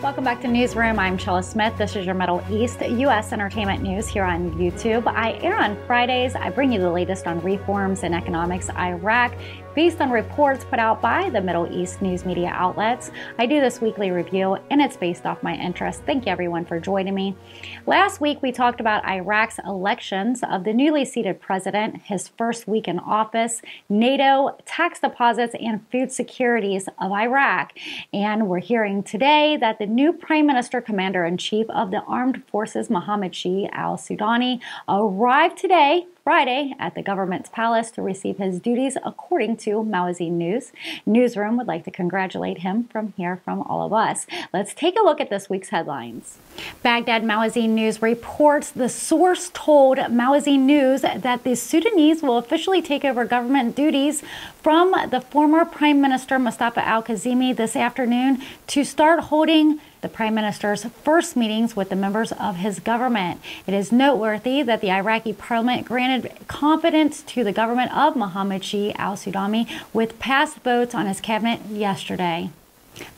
Welcome back to Newsroom. I'm Chella Smith. This is your Middle East U.S. entertainment news here on YouTube. I air on Fridays. I bring you the latest on reforms and economics Iraq based on reports put out by the Middle East news media outlets. I do this weekly review and it's based off my interest. Thank you everyone for joining me. Last week we talked about Iraq's elections of the newly seated president, his first week in office, NATO, tax deposits, and food securities of Iraq. And we're hearing today that the new Prime Minister Commander-in-Chief of the Armed Forces, Shia'a Al-Sudani, arrived today, Friday, at the government's palace to receive his duties, according to Magazine News. Newsroom would like to congratulate him from all of us. Let's take a look at this week's headlines. Baghdad Magazine News reports the source told Magazine News that the Sudanese will officially take over government duties from the former Prime Minister Mustafa al-Kazimi this afternoon to start holding the Prime Minister's first meetings with the members of his government. It is noteworthy that the Iraqi parliament granted confidence to the government of Shia'a Al-Sudani with passed votes on his cabinet yesterday.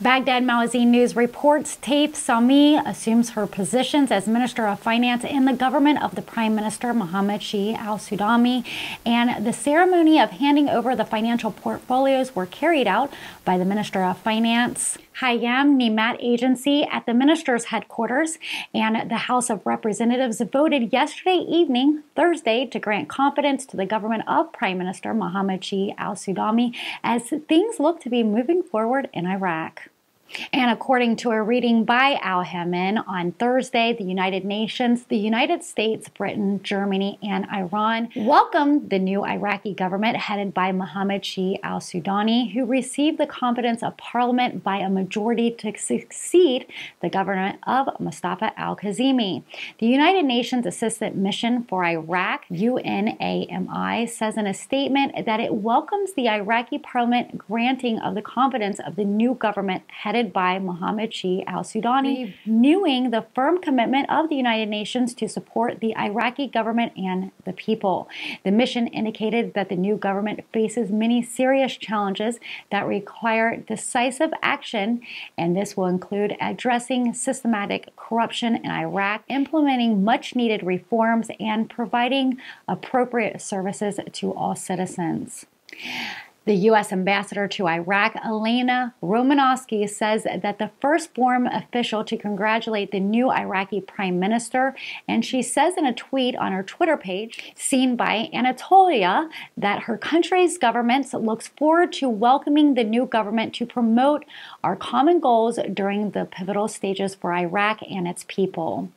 Baghdad Magazine News reports Taif Sami assumes her positions as Minister of Finance in the government of the Prime Minister Shia'a Al-Sudani, and the ceremony of handing over the financial portfolios were carried out by the Minister of Finance, Hayan agency at the minister's headquarters, and the House of Representatives voted yesterday evening, Thursday, to grant confidence to the government of Prime Minister Shia'a Al-Sudani as things look to be moving forward in Iraq. And according to a reading by Al-Haman on Thursday, the United Nations, the United States, Britain, Germany, and Iran welcomed the new Iraqi government headed by Shia'a Al-Sudani, who received the confidence of Parliament by a majority to succeed the government of Mustafa al-Kazimi. The United Nations Assistant Mission for Iraq, UNAMI, says in a statement that it welcomes the Iraqi Parliament granting of the confidence of the new government headed by Shia'a Al-Sudani, renewing the firm commitment of the United Nations to support the Iraqi government and the people. The mission indicated that the new government faces many serious challenges that require decisive action, and this will include addressing systematic corruption in Iraq, implementing much-needed reforms, and providing appropriate services to all citizens. The U.S. ambassador to Iraq, Elena Romanowski, says that the first foreign official to congratulate the new Iraqi prime minister, and she says in a tweet on her Twitter page, seen by Anatolia, that her country's government looks forward to welcoming the new government to promote our common goals during the pivotal stages for Iraq and its people.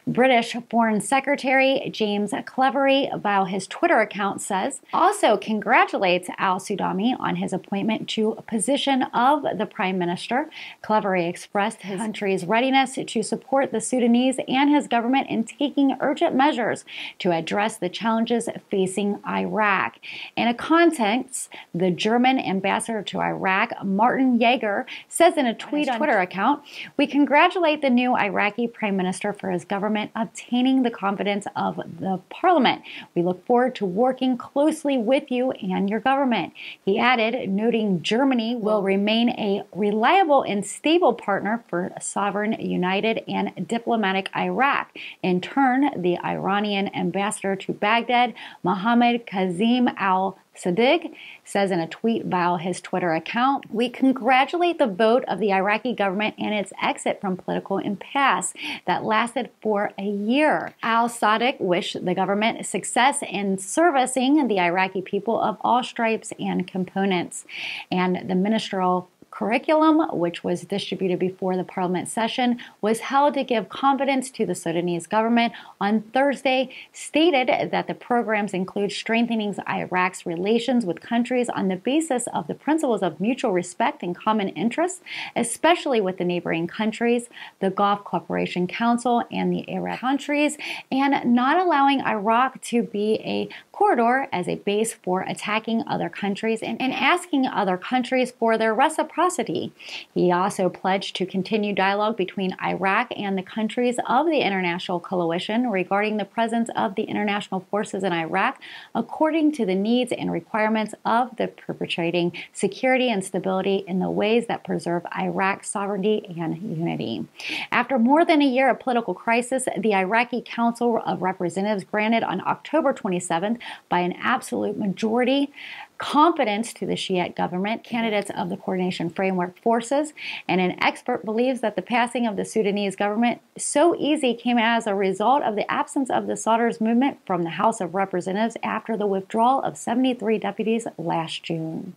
British Foreign Secretary James Cleverly, via his Twitter account, says, also congratulates Al-Sudani on his appointment to a position of the Prime Minister. Cleverly expressed his country's readiness to support the Sudanese and his government in taking urgent measures to address the challenges facing Iraq. In a context, the German ambassador to Iraq, Martin Jaeger, says in a tweet on Twitter account, we congratulate the new Iraqi Prime Minister for his government obtaining the confidence of the parliament. We look forward to working closely with you and your government. He added, noting Germany will remain a reliable and stable partner for sovereign, united, and diplomatic Iraq. In turn, the Iranian ambassador to Baghdad, Mohammad Kazim al-Sadiq, says in a tweet via his Twitter account, we congratulate the vote of the Iraqi government and its exit from political impasse that lasted for a year. Al-Sadiq wished the government success in servicing the Iraqi people of all stripes and components. And the ministerial curriculum, which was distributed before the parliament session, was held to give confidence to the Sudanese government on Thursday, stated that the programs include strengthening Iraq's relations with countries on the basis of the principles of mutual respect and common interests, especially with the neighboring countries, the Gulf Cooperation Council, and the Arab countries, and not allowing Iraq to be a corridor as a base for attacking other countries and asking other countries for their reciprocity reciprocity. He also pledged to continue dialogue between Iraq and the countries of the international coalition regarding the presence of the international forces in Iraq according to the needs and requirements of the perpetuating security and stability in the ways that preserve Iraq's sovereignty and unity. After more than a year of political crisis, the Iraqi Council of Representatives granted on October 27th by an absolute majority confidence to the Shiite government candidates of the Coordination Framework forces, and an expert believes that the passing of the Sudanese government so easy came as a result of the absence of the Sadr's movement from the House of Representatives after the withdrawal of 73 deputies last June.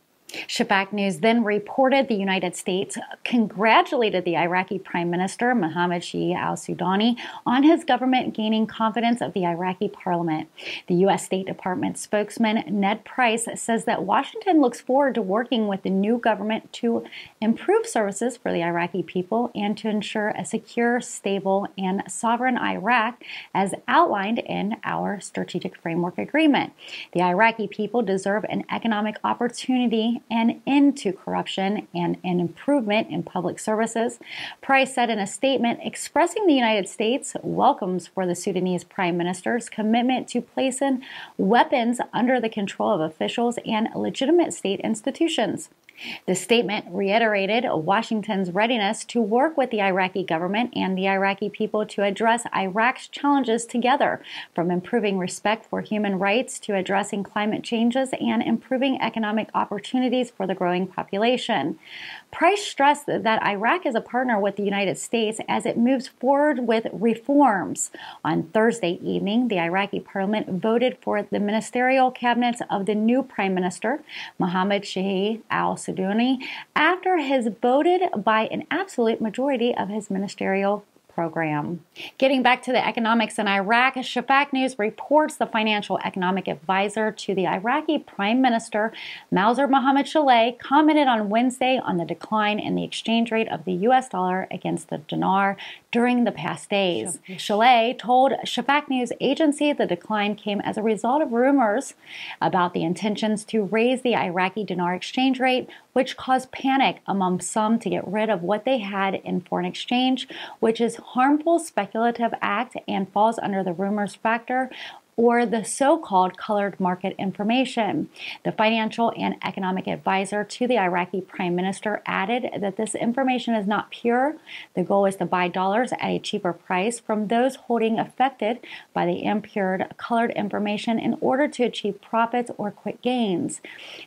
Shafaq News then reported the United States congratulated the Iraqi Prime Minister Mohammed Shia'a Al-Sudani on his government gaining confidence of the Iraqi parliament. The U.S. State Department spokesman Ned Price says that Washington looks forward to working with the new government to improve services for the Iraqi people and to ensure a secure, stable, and sovereign Iraq as outlined in our Strategic Framework Agreement. The Iraqi people deserve an economic opportunity, an end to corruption, and an improvement in public services. Price said in a statement expressing the United States welcomes for the Sudanese Prime Minister's commitment to placing weapons under the control of officials and legitimate state institutions. The statement reiterated Washington's readiness to work with the Iraqi government and the Iraqi people to address Iraq's challenges together, from improving respect for human rights to addressing climate changes and improving economic opportunities for the growing population. Price stressed that Iraq is a partner with the United States as it moves forward with reforms. On Thursday evening, the Iraqi parliament voted for the ministerial cabinets of the new prime minister, Mohammed Shia'a Al-Sudani, after his voted by an absolute majority of his ministerial program. Getting back to the economics in Iraq, Shafaq News reports the financial economic advisor to the Iraqi Prime Minister, Mauser Mohammed Saleh, commented on Wednesday on the decline in the exchange rate of the U.S. dollar against the dinar during the past days. Saleh told Shafaq News agency the decline came as a result of rumors about the intentions to raise the Iraqi dinar exchange rate, which caused panic among some to get rid of what they had in foreign exchange, which is harmful speculative act and falls under the rumors factor or the so-called colored market information. The financial and economic advisor to the Iraqi Prime Minister added that this information is not pure. The goal is to buy dollars at a cheaper price from those holding affected by the impure colored information in order to achieve profits or quick gains.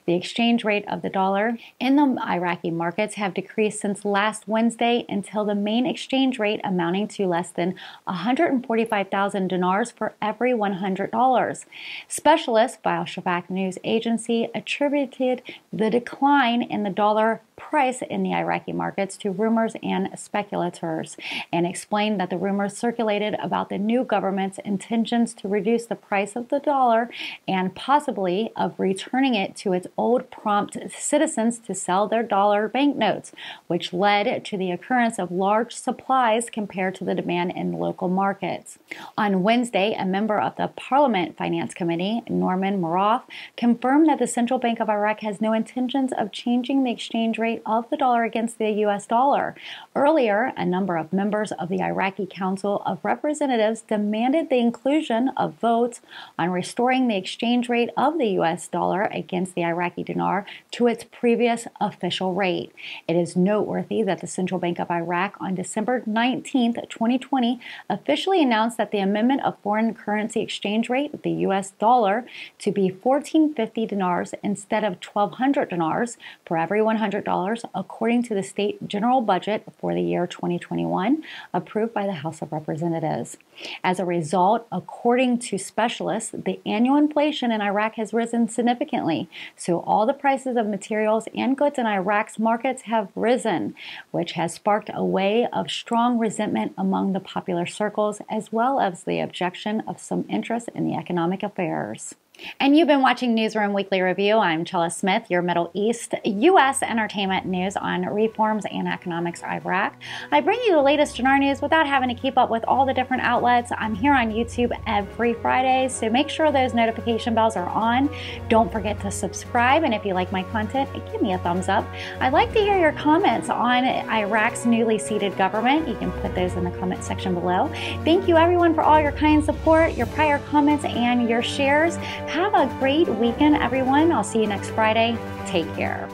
The exchange rate of the dollar in the Iraqi markets have decreased since last Wednesday until the main exchange rate amounting to less than 145,000 dinars for every 100 $100. Specialists by Shafaq News Agency attributed the decline in the dollar price in the Iraqi markets to rumors and speculators, and explained that the rumors circulated about the new government's intentions to reduce the price of the dollar and possibly of returning it to its old prompt citizens to sell their dollar banknotes, which led to the occurrence of large supplies compared to the demand in local markets. On Wednesday, a member of the Parliament Finance Committee, Norman Marov, confirmed that the Central Bank of Iraq has no intentions of changing the exchange rate of the dollar against the U.S. dollar. Earlier, a number of members of the Iraqi Council of Representatives demanded the inclusion of votes on restoring the exchange rate of the U.S. dollar against the Iraqi dinar to its previous official rate. It is noteworthy that the Central Bank of Iraq on December 19, 2020, officially announced that the amendment of foreign currency exchange rate, the U.S. dollar, to be 1,450 dinars instead of 1,200 dinars for every $100, according to the state general budget for the year 2021, approved by the House of Representatives. As a result, according to specialists, the annual inflation in Iraq has risen significantly, so all the prices of materials and goods in Iraq's markets have risen, which has sparked a wave of strong resentment among the popular circles, as well as the objection of some interest in the economic affairs. And you've been watching Newsroom Weekly Review. I'm Chella Smith, your Middle East, U.S. entertainment news on reforms and economics Iraq. I bring you the latest Dinar news without having to keep up with all the different outlets. I'm here on YouTube every Friday, so make sure those notification bells are on. Don't forget to subscribe, and if you like my content, give me a thumbs up. I'd like to hear your comments on Iraq's newly seated government. You can put those in the comment section below. Thank you, everyone, for all your kind support, your prior comments, and your shares. Have a great weekend, everyone. I'll see you next Friday. Take care.